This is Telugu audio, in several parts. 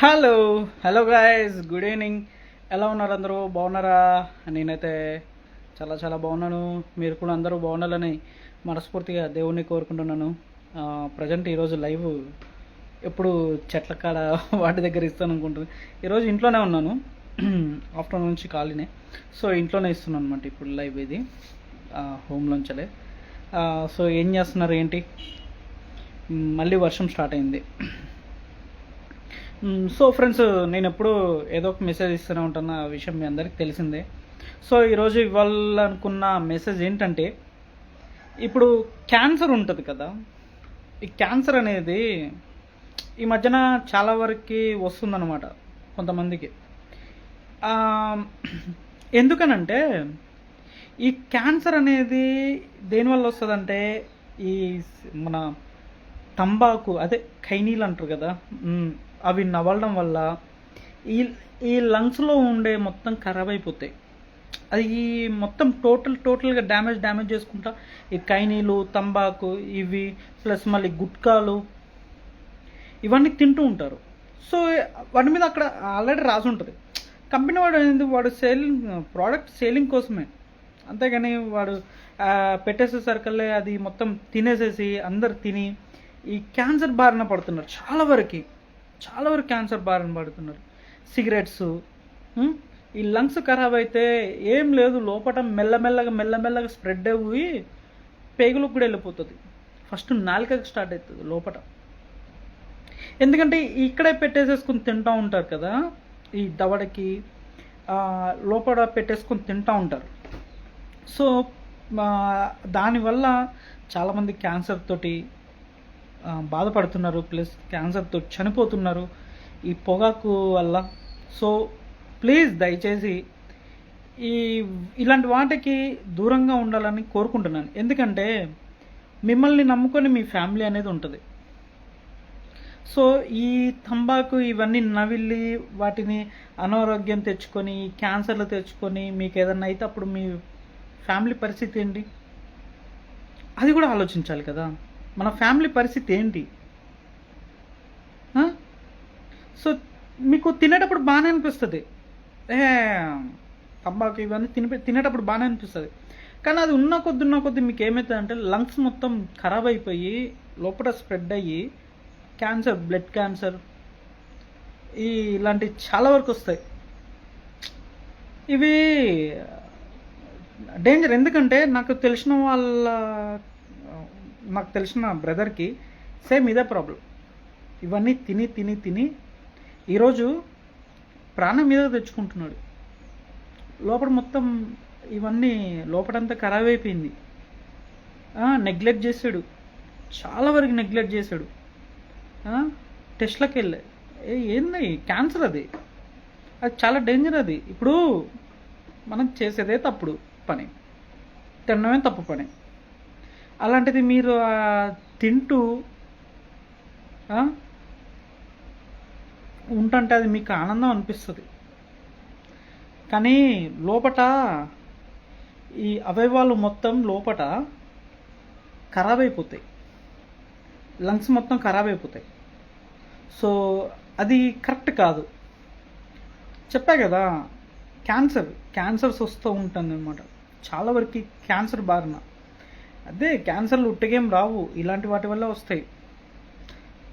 Hello hello guys, good evening. ఎలా ఉన్నారు? అందరూ బాగున్నారా? నేనైతే చాలా చాలా బాగున్నాను. మీరు కూడా అందరూ బాగుండాలని మనస్ఫూర్తిగా దేవుణ్ణి కోరుకుంటున్నాను. ప్రజెంట్ ఈరోజు లైవ్ ఎప్పుడు చెట్ల కాడ వాటి దగ్గర ఇస్తాను అనుకుంటున్నాను. ఈరోజు ఇంట్లోనే ఉన్నాను. ఆఫ్టర్నూన్ నుంచి ఖాళీనే, సో ఇంట్లోనే ఇస్తున్నాను అనమాట ఇప్పుడు లైవ్ ఇది, హోమ్లోంచలే. సో ఏం చేస్తున్నారు ఏంటి? మళ్ళీ వర్షం స్టార్ట్ అయింది. సో ఫ్రెండ్స్, నేను ఎప్పుడు ఏదో ఒక మెసేజ్ ఇస్తూనే ఉంటున్న విషయం మీ అందరికీ తెలిసిందే. సో ఈరోజు ఇవ్వాలనుకున్న మెసేజ్ ఏంటంటే, ఇప్పుడు క్యాన్సర్ ఉంటుంది కదా, ఈ క్యాన్సర్ అనేది ఈ మధ్యన చాలా వరకు వస్తుందన్నమాట కొంతమందికి. ఎందుకనంటే, ఈ క్యాన్సర్ అనేది దేనివల్ల వస్తుందంటే, ఈ మన తంబాకు, అదే ఖైనీలు అంటారు కదా, అవి నవలడం వల్ల ఈ ఈ లంగ్స్లో ఉండే మొత్తం ఖరాబ్ అయిపోతాయి. అది మొత్తం టోటల్గా డ్యామేజ్ చేసుకుంటా ఈ ఖైనీలు, తంబాకు, ఇవి ప్లస్ మళ్ళీ గుట్కాలు ఇవన్నీ తింటూ ఉంటారు. సో వాటి మీద అక్కడ ఆల్రెడీ రాసి ఉంటుంది. కంపెనీ వాడు ఏంది, వాడు సేలింగ్ ప్రోడక్ట్ సేలింగ్ కోసమే, అంతేగాని వాడు పెట్టేసేసరికల్లే అది మొత్తం తినేసేసి అందరు తిని ఈ క్యాన్సర్ బారిన పడుతున్నారు. చాలా వరకు క్యాన్సర్ బారిన పడుతున్నారు. సిగరెట్స్, ఈ లంగ్స్ ఖరాబ్ అయితే ఏం లేదు, లోపల మెల్లమెల్లగా స్ప్రెడ్ అయ్యి పేగులకు కూడా వెళ్ళిపోతుంది. ఫస్ట్ నాలుకకి స్టార్ట్ అవుతుంది లోపల. ఎందుకంటే ఇక్కడే పెట్టేసేసుకుని తింటూ ఉంటారు కదా, ఈ దవడకి లోపల పెట్టేసుకొని తింటూ ఉంటారు. సో దానివల్ల చాలామంది క్యాన్సర్ తోటి బాధపడుతున్నారు, ప్లస్ క్యాన్సర్తో చనిపోతున్నారు ఈ పొగాకు వల్ల. సో ప్లీజ్ దయచేసి ఇలాంటి వాటికి దూరంగా ఉండాలని కోరుకుంటున్నాను. ఎందుకంటే మిమ్మల్ని నమ్ముకొని మీ ఫ్యామిలీ అనేది ఉంటుంది. సో ఈ తంబాకు ఇవన్నీ నవిలి వాటిని అనారోగ్యం తెచ్చుకొని క్యాన్సర్లు తెచ్చుకొని మీకు ఏదన్నా అయితే అప్పుడు మీ ఫ్యామిలీ పరిస్థితి ఏంటి? అది కూడా ఆలోచించాలి కదా, మన ఫ్యామిలీ పరిస్థితి ఏంటి. సో మీకు తినేటప్పుడు బాగానే అనిపిస్తుంది, తంబాకు ఇవన్నీ తినేటప్పుడు బాగానే అనిపిస్తుంది. కానీ అది ఉన్న కొద్ది మీకు ఏమవుతుంది అంటే, లంగ్స్ మొత్తం ఖరాబ్ అయిపోయి లోపల స్ప్రెడ్ అయ్యి క్యాన్సర్, బ్లడ్ క్యాన్సర్ ఇలాంటివి చాలా వరకు వస్తాయి. ఇవి డేంజర్. ఎందుకంటే నాకు తెలిసిన బ్రదర్కి సేమ్ ఇదే ప్రాబ్లం. ఇవన్నీ తిని ఈరోజు ప్రాణం మీద తెచ్చుకుంటున్నాడు. లోపల మొత్తం ఇవన్నీ లోపలంతా ఖరాబ్ అయిపోయింది. నెగ్లెక్ట్ చేశాడు, చాలా వరకు నెగ్లెక్ట్ చేశాడు. టెస్ట్లకు వెళ్ళే ఏంది క్యాన్సర్, అది చాలా డేంజర్. అది ఇప్పుడు మనం చేసేదే తప్పుడు పని, తినడమే తప్పు పని. అలాంటిది మీరు తింటూ ఉంటుంటే అది మీకు ఆనందం అనిపిస్తుంది. కానీ లోపట ఈ అవయవాలు మొత్తం లోపట ఖరాబ్ అయిపోతాయి, లంగ్స్ మొత్తం ఖరాబ్ అయిపోతాయి. సో అది కరెక్ట్ కాదు. చెప్పా కదా, క్యాన్సర్స్ వస్తూ ఉంటుంది అనమాట చాలా వరకు. క్యాన్సర్ బారిన అదే క్యాన్సర్లు ఉట్టగేం రావు, ఇలాంటి వాటి వల్ల వస్తాయి.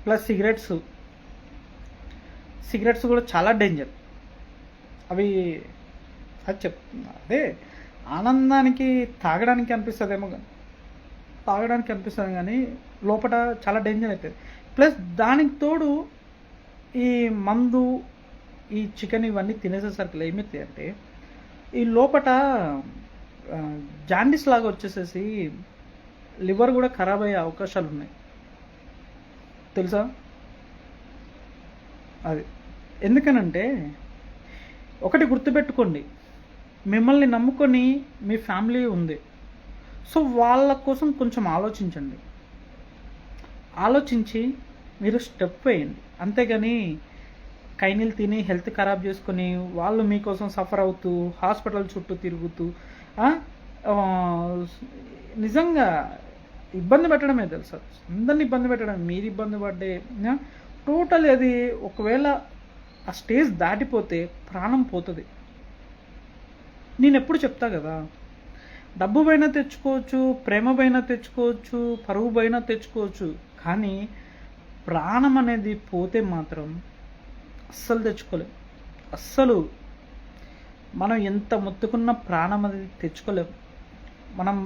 ప్లస్ సిగరెట్స్ కూడా చాలా డేంజర్. అవి అదే ఆనందానికి తాగడానికి అనిపిస్తుంది కానీ లోపల చాలా డేంజర్ అవుతుంది. ప్లస్ దానికి తోడు ఈ మందు, ఈ చికెన్ ఇవన్నీ తినేసేసరికి ఏమవుతాయి అంటే, ఈ లోపల జాండీస్ లాగా వచ్చేసేసి లివర్ కూడా ఖరాబ్ అయ్యే అవకాశాలు ఉన్నాయి, తెలుసా? అది ఎందుకనంటే, ఒకటి గుర్తుపెట్టుకోండి, మిమ్మల్ని నమ్ముకొని మీ ఫ్యామిలీ ఉంది. సో వాళ్ళ కోసం కొంచెం ఆలోచించి మీరు స్టెప్ వేయండి. అంతేగాని కైనీలు తిని హెల్త్ ఖరాబ్ చేసుకొని వాళ్ళు మీకోసం సఫర్ అవుతూ హాస్పిటల్ చుట్టూ తిరుగుతూ నిజంగా ఇబ్బంది పెట్టడమే తెలుసా, అందరిని ఇబ్బంది పెట్టడం, మీరు ఇబ్బంది పడ్డే టోటల్. అది ఒకవేళ ఆ స్టేజ్ దాటిపోతే ప్రాణం పోతుంది. నేను ఎప్పుడు చెప్తా కదా, డబ్బు పైన తెచ్చుకోవచ్చు, ప్రేమ పైన తెచ్చుకోవచ్చు, పరువు పైన తెచ్చుకోవచ్చు, కానీ ప్రాణం అనేది పోతే మాత్రం అస్సలు తెచ్చుకోలేం. అస్సలు మనం ఎంత మొత్తుకున్న ప్రాణం అది తెచ్చుకోలేం. మనం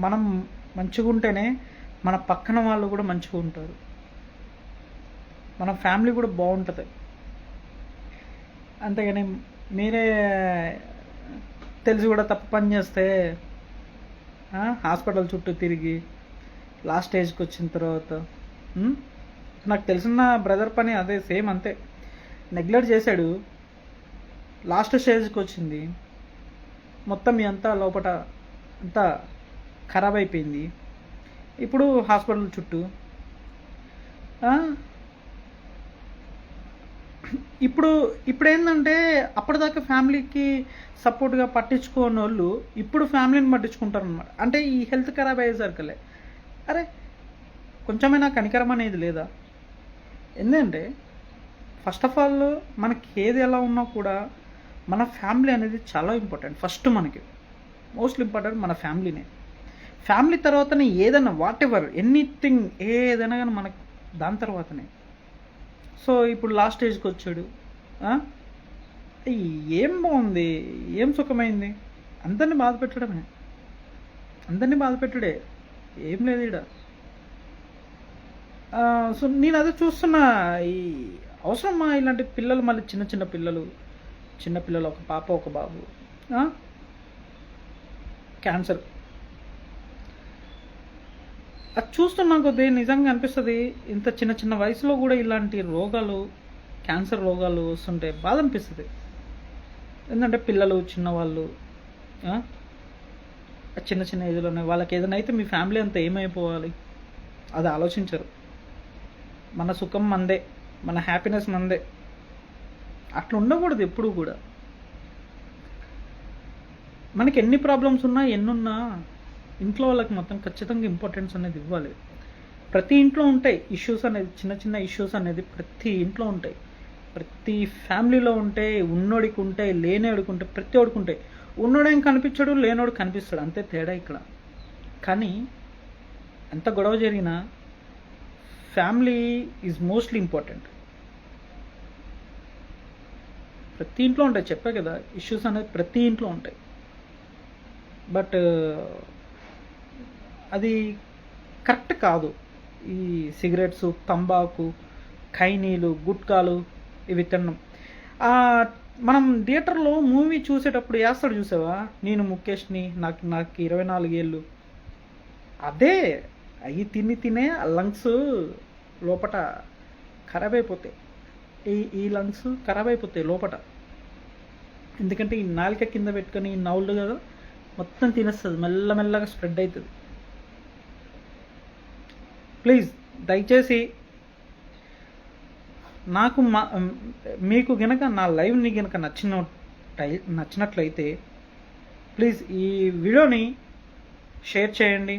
మనం మంచిగా ఉంటేనే మన పక్కన వాళ్ళు కూడా మంచిగా ఉంటారు, మన ఫ్యామిలీ కూడా బాగుంటుంది. అంతేగాని మీరే తెలిసి కూడా తప్పు పని చేస్తే హాస్పిటల్ చుట్టూ తిరిగి లాస్ట్ స్టేజ్కి వచ్చిన తర్వాత నాకు తెలిసిన బ్రదర్ పని అదే, సేమ్ అంతే. నెగ్లెక్ట్ చేశాడు, లాస్ట్ స్టేజ్కి వచ్చింది, మొత్తం మీ అంతా లోపల అంతా ఖరాబ్ అయిపోయింది. ఇప్పుడు హాస్పిటల్ చుట్టూ ఇప్పుడు ఏంటంటే అప్పటిదాకా ఫ్యామిలీకి సపోర్ట్గా పట్టించుకోని వాళ్ళు ఇప్పుడు ఫ్యామిలీని పట్టించుకుంటారు అనమాట. అంటే ఈ హెల్త్ ఖరాబ్ అయ్యేసరికలే అరే కొంచెమైనా కనికరం అనేది లేదా? ఎందుకంటే ఫస్ట్ ఆఫ్ ఆల్ మనకి ఏది ఎలా ఉన్నా కూడా మన ఫ్యామిలీ అనేది చాలా ఇంపార్టెంట్. ఫస్ట్ మనకి మోస్ట్ ఇంపార్టెంట్ మన ఫ్యామిలీనే. ఫ్యామిలీ తర్వాతనే ఏదైనా వాట్ ఎవర్ ఎనీథింగ్ ఏదైనా కానీ మనకు దాని తర్వాతనే. సో ఇప్పుడు లాస్ట్ స్టేజ్కి వచ్చాడు, ఏం బాగుంది, ఏం సుఖమైంది? అందరినీ బాధ పెట్టడమే, అందరినీ బాధ పెట్టుడే, ఏం లేదు ఇక్కడ. సో నేను అదే చూస్తున్నా, ఈ అవసరమా ఇలాంటి పిల్లలు? మళ్ళీ చిన్న పిల్లలు ఒక పాప ఒక బాబు క్యాన్సర్. అది చూస్తున్నా కొద్దీ నిజంగా అనిపిస్తుంది, ఇంత చిన్న వయసులో కూడా ఇలాంటి రోగాలు, క్యాన్సర్ రోగాలు వస్తుంటే బాధ అనిపిస్తుంది. ఎందుకంటే పిల్లలు చిన్నవాళ్ళు చిన్న ఏజ్లోనే వాళ్ళకి ఏదైనా అయితే మీ ఫ్యామిలీ అంతా ఏమైపోవాలి అది ఆలోచించరు. మన సుఖం మందే, మన హ్యాపీనెస్ మందే. అట్లా ఉండకూడదు ఎప్పుడు కూడా. మనకి ఎన్ని ప్రాబ్లమ్స్ ఉన్నా ఎన్నున్నా ఇంట్లో వాళ్ళకి మొత్తం ఖచ్చితంగా ఇంపార్టెన్స్ అనేది ఇవ్వాలి. ప్రతి ఇంట్లో ఉంటాయి ఇష్యూస్ అనేది, చిన్న ఇష్యూస్ అనేది ప్రతి ఇంట్లో ఉంటాయి, ప్రతి ఫ్యామిలీలో ఉంటాయి. ఉన్నోడికి ఉంటాయి, లేనివాడికి ఉంటాయి, ప్రతి వాడికి ఉంటాయి. ఉన్నోడేం కనిపించాడు, లేనోడు కనిపిస్తాడు, అంతే తేడా ఇక్కడ. కానీ ఎంత గొడవ జరిగినా ఫ్యామిలీ ఈజ్ మోస్ట్లీ ఇంపార్టెంట్. ప్రతి ఇంట్లో ఉంటాయి, చెప్పా కదా, ఇష్యూస్ అనేది ప్రతి ఇంట్లో ఉంటాయి. బట్ అది కరెక్ట్ కాదు. ఈ సిగరెట్స్, తంబాకు, ఖైనీలు, గుట్కాలు ఇవి తినడం. మనం థియేటర్లో మూవీ చూసేటప్పుడు వేస్తాడు చూసావా, నేను ముఖేష్ని, నాకు 24 ఏళ్ళు. అదే అవి తినే లంగ్స్ లోపట ఖరాబ్ అయిపోతాయి. ఈ లంగ్స్ ఖరాబ్ అయిపోతాయి లోపట. ఎందుకంటే ఈ నాలిక కింద పెట్టుకొని ఈ నవ్వులు కదా మొత్తం తినేస్తుంది, మెల్లమెల్లగా స్ప్రెడ్ అవుతుంది. ప్లీజ్ దయచేసి నాకు మీకు గనక నా లైవ్ని గనక నచ్చినట్లయితే ప్లీజ్ ఈ వీడియోని షేర్ చేయండి,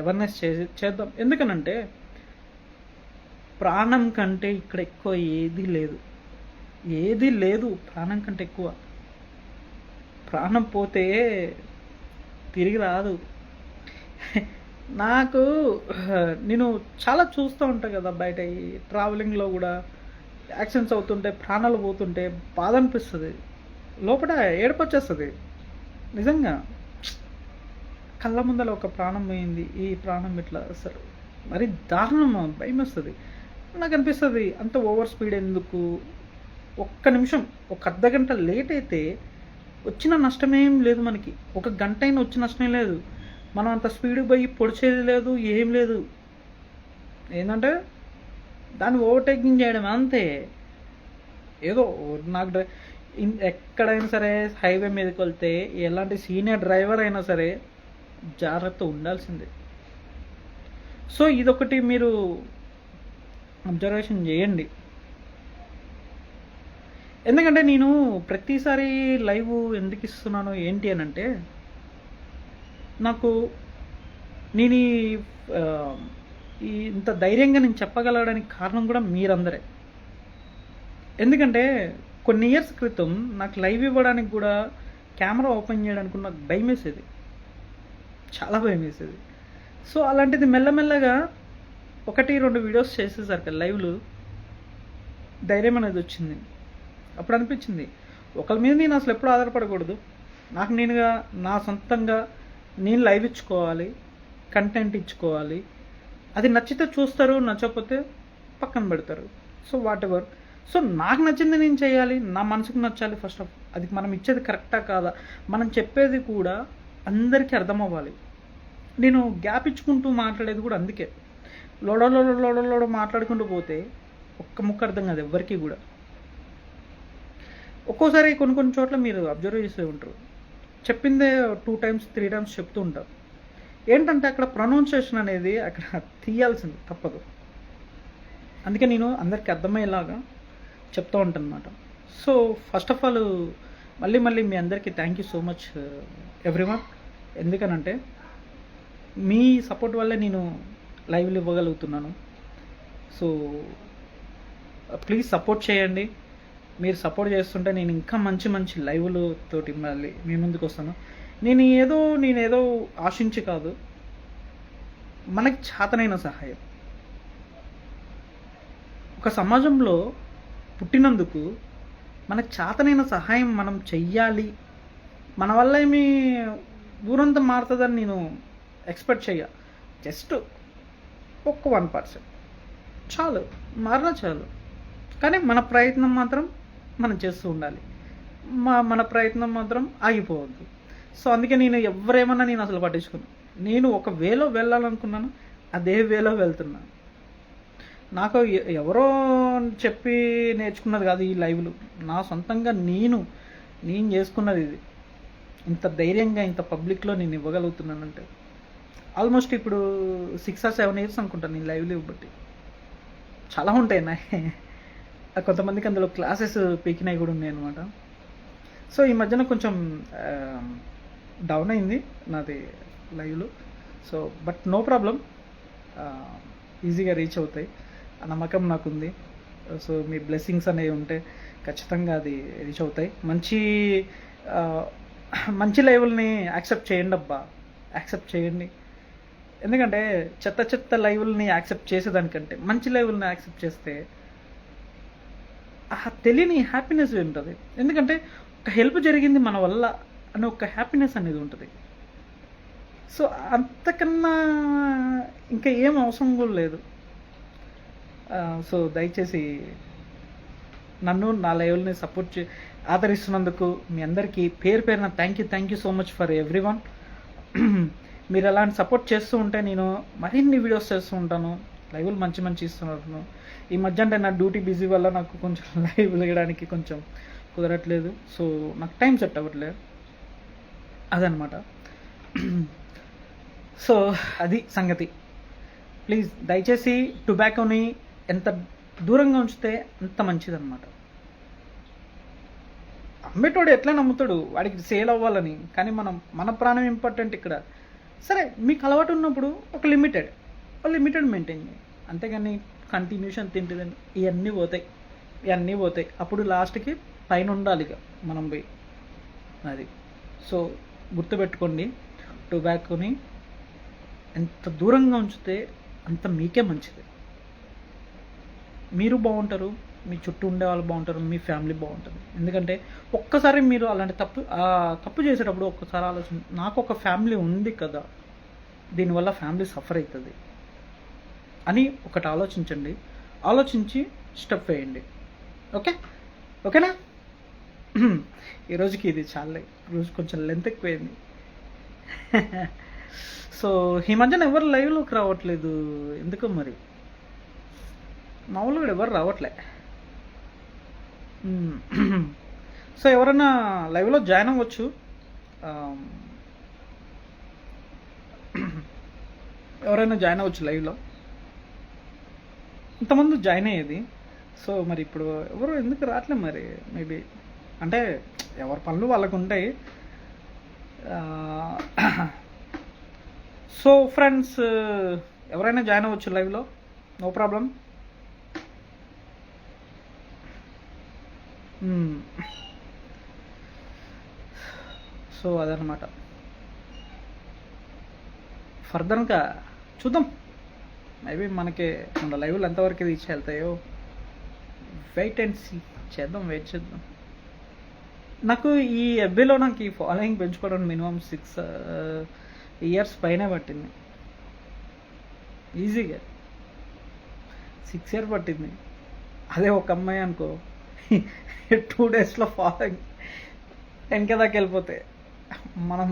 అవేర్నెస్ చేద్దాం. ఎందుకనంటే ప్రాణం కంటే ఇక్కడ ఎక్కువ ఏది లేదు. ప్రాణం కంటే ఎక్కువ. ప్రాణం పోతే తిరిగి రాదు. నేను చాలా చూస్తూ ఉంటాను కదా బయట, ఈ ట్రావెలింగ్లో కూడా యాక్సిడెంట్స్ అవుతుంటే, ప్రాణాలు పోతుంటే బాధ అనిపిస్తుంది, లోపల ఏడుపు వచ్చేస్తుంది. నిజంగా కళ్ళ ముందర ఒక ప్రాణం పోయింది, ఈ ప్రాణం ఇట్లా అసలు మరి దారుణం, భయం వస్తుంది. నాకు అనిపిస్తుంది అంత ఓవర్ స్పీడ్ ఎందుకు? ఒక్క నిమిషం, ఒక అర్ధ గంట లేట్ అయితే వచ్చిన నష్టమేం లేదు మనకి. ఒక గంట అయినా వచ్చిన నష్టమేం లేదు. మనం అంత స్పీడ్ పోయి పొడిచేది లేదు, ఏం లేదు. ఏంటంటే దాన్ని ఓవర్టేకింగ్ చేయడం అంతే. ఏదో నాకు ఎక్కడైనా సరే హైవే మీదకి వెళ్తే ఎలాంటి సీనియర్ డ్రైవర్ అయినా సరే జాగ్రత్త ఉండాల్సిందే. సో ఇదొకటి మీరు అబ్జర్వేషన్ చేయండి. ఎందుకంటే నేను ప్రతిసారి లైవ్ ఎందుకు ఇస్తున్నాను ఏంటి అని అంటే, నేను ఇంత ధైర్యంగా నేను చెప్పగలగడానికి కారణం కూడా మీరందరే. ఎందుకంటే కొన్ని ఇయర్స్ క్రితం నాకు లైవ్ ఇవ్వడానికి కూడా కెమెరా ఓపెన్ చేయడానికి నాకు భయం వేసేది, చాలా భయం వేసేది. సో అలాంటిది మెల్లమెల్లగా 1-2 వీడియోస్ చేసేసరికి లైవ్లు ధైర్యం అనేది వచ్చింది. అప్పుడు అనిపించింది ఒకరి మీద నేను అసలు ఎప్పుడు ఆధారపడకూడదు, నాకు నేనుగా నా సొంతంగా నేను లైవ్ ఇచ్చుకోవాలి, కంటెంట్ ఇచ్చుకోవాలి. అది నచ్చితే చూస్తారు, నచ్చకపోతే పక్కన పెడతారు. So what ever. సో నాకు నచ్చింది నేను చేయాలి, నా మనసుకు నచ్చాలి ఫస్ట్ ఆఫ్. అది మనం ఇచ్చేది కరెక్టా కాదా, మనం చెప్పేది కూడా అందరికీ అర్థం అవ్వాలి. నేను గ్యాప్ ఇచ్చుకుంటూ మాట్లాడేది కూడా అందుకే. లోడ మాట్లాడుకుంటూ పోతే ఒక్క ముక్క అర్థం కాదు ఎవ్వరికీ కూడా. ఒక్కోసారి కొన్ని చోట్ల మీరు అబ్జర్వ్ చేసే ఉంటారు, చెప్పిందే 2 times 3 times చెప్తూ ఉంటారు. ఏంటంటే అక్కడ ప్రొనౌన్సియేషన్ అనేది అక్కడ తీయాల్సింది తప్పదు. అందుకే నేను అందరికీ అర్థమయ్యేలాగా చెప్తూ ఉంటాను అన్నమాట. సో ఫస్ట్ ఆఫ్ ఆల్ మళ్ళీ మీ అందరికీ thank you so much everyone. ఎందుకనంటే మీ సపోర్ట్ వల్లే నేను లైవ్లు ఇవ్వగలుగుతున్నాను. సో ప్లీజ్ సపోర్ట్ చేయండి. మీరు సపోర్ట్ చేస్తుంటే నేను ఇంకా మంచి లైవ్లు తోటి మళ్ళీ మీ ముందుకు వస్తాను. నేను ఏదో ఆశించి కాదు, మనకి చేతనైన సహాయం. ఒక సమాజంలో పుట్టినందుకు మనకు చేతనైన సహాయం మనం చెయ్యాలి. మన వల్ల ఏమి ఊరంతా మారుతుందని నేను ఎక్స్పెక్ట్ చెయ్య. జస్ట్ ఒక్క 1% చాలు, మారినా చాలు. కానీ మన ప్రయత్నం మాత్రం మనం చేస్తూ ఉండాలి, మన ప్రయత్నం మాత్రం ఆగిపోవద్దు. సో అందుకే నేను ఎవరేమన్నా నేను అసలు పట్టించుకున్నాను. నేను ఒక వేలో వెళ్ళాలనుకున్నాను, అదే వేలో వెళ్తున్నాను. నాకు ఎవరో చెప్పి నేర్చుకున్నది కాదు ఈ లైవ్లు, నా సొంతంగా నేను చేసుకున్నది ఇది. ఇంత ధైర్యంగా ఇంత పబ్లిక్లో నేను ఇవ్వగలుగుతున్నానంటే ఆల్మోస్ట్ ఇప్పుడు 6 or 7 years అనుకుంటాను నేను లైవ్లు ఇవ్వబట్టి. చాలా ఉంటాయి నా కొంతమందికి అందులో క్లాసెస్ పీకినాయి కూడా ఉన్నాయి అనమాట. సో ఈ మధ్యన కొంచెం డౌన్ అయింది నాది లైవ్లు. సో బట్ నో ప్రాబ్లం, ఈజీగా రీచ్ అవుతాయి, ఆ నమ్మకం నాకుంది. సో మీ బ్లెస్సింగ్స్ అనేవి ఉంటే ఖచ్చితంగా అది రీచ్ అవుతాయి. మంచి లైవ్ని యాక్సెప్ట్ చేయండి అబ్బా, యాక్సెప్ట్ చేయండి. ఎందుకంటే చెత్త లైవ్ని యాక్సెప్ట్ చేసేదానికంటే మంచి లైవ్ని యాక్సెప్ట్ చేస్తే ఆ తెలియని హ్యాపీనెస్ ఉంటుంది. ఎందుకంటే ఒక హెల్ప్ జరిగింది మన వల్ల అనే ఒక హ్యాపీనెస్ అనేది ఉంటుంది. సో అంతకన్నా ఇంకా ఏం అవసరం కూడా లేదు. సో దయచేసి నన్ను నా లైవ్ని సపోర్ట్ ఆదరిస్తున్నందుకు మీ అందరికీ పేరున thank you so much for everyone. మీరు అలాంటి సపోర్ట్ చేస్తూ ఉంటే నేను మరిన్ని వీడియోస్ చేస్తూ ఉంటాను, లైవ్లు మంచి ఇస్తున్నాను. ఈ మధ్య అంటే నా డ్యూటీ బిజీ వల్ల నాకు కొంచెం లైవ్ వేయడానికి కొంచెం కుదరట్లేదు. సో నాకు టైం సెట్ అవ్వట్లేదు, అదనమాట. సో అది సంగతి. ప్లీజ్ దయచేసి టొబాకోని ఎంత దూరంగా ఉంచితే అంత మంచిదన్నమాట. అమ్మేటోడు ఎట్లా నమ్ముతాడు, వాడికి సేల్ అవ్వాలని. కానీ మన ప్రాణం ఇంపార్టెంట్ ఇక్కడ. సరే మీకు అలవాటు ఉన్నప్పుడు ఒక లిమిటెడ్ మెయింటైన్ చేయండి, అంతేగాని కంటిన్యూషన్ తింటుందండి ఇవన్నీ పోతాయి. అప్పుడు లాస్ట్కి పైన ఉండాలి ఇక మనం పోయి, అది. సో గుర్తుపెట్టుకోండి, టొబాకోని ఎంత దూరంగా ఉంచితే అంత మీకే మంచిది. మీరు బాగుంటారు, మీ చుట్టూ ఉండే వాళ్ళు బాగుంటారు, మీ ఫ్యామిలీ బాగుంటుంది. ఎందుకంటే ఒక్కసారి మీరు అలాంటి తప్పు చేసేటప్పుడు ఒక్కసారి ఆలోచన, నాకు ఒక ఫ్యామిలీ ఉంది కదా, దీనివల్ల ఫ్యామిలీ సఫర్ అవుతుంది అని ఒకటి ఆలోచించండి. ఆలోచించి స్టెప్ వేయండి. ఓకేనా? ఈరోజుకి ఇది చాలా, రోజు కొంచెం లెంత్ ఎక్కువైంది. సో ఈ మధ్యన ఎవరు లైవ్లోకి రావట్లేదు ఎందుకో మరి, మామూలుగా ఎవరు రావట్లే. సో ఎవరైనా లైవ్లో జాయిన్ అవ్వచ్చు. లైవ్లో ఇంతమంది జాయిన్ అయ్యేది. సో మరి ఇప్పుడు ఎవరు ఎందుకు రావట్లేదు మరి, మేబీ అంటే ఎవరి పనులు వాళ్ళకు ఉంటాయి. సో ఫ్రెండ్స్, ఎవరైనా జాయిన్ అవ్వచ్చు లైవ్లో, నో ప్రాబ్లం. మ్మ్. సో అదనమాట. ఫర్దర్గా చూద్దాం, మేబీ మనకి మన లైవ్లు ఎంతవరకు రీచ్ వెళ్తాయో వెయిట్ అండ్ సీ చేద్దాం, వెయిట్ చేద్దాం. నాకు ఈ ఎఫ్బీలో నాకు ఈ ఫాలోయింగ్ పెంచుకోవడానికి మినిమం 6 ఇయర్స్ పైనే పట్టింది, ఈజీగా 6 ఇయర్ పట్టింది. అదే ఒక అమ్మాయి అనుకో 2 డేస్లో ఫాలోయింగ్ 10K దాకా వెళ్ళిపోతే మనం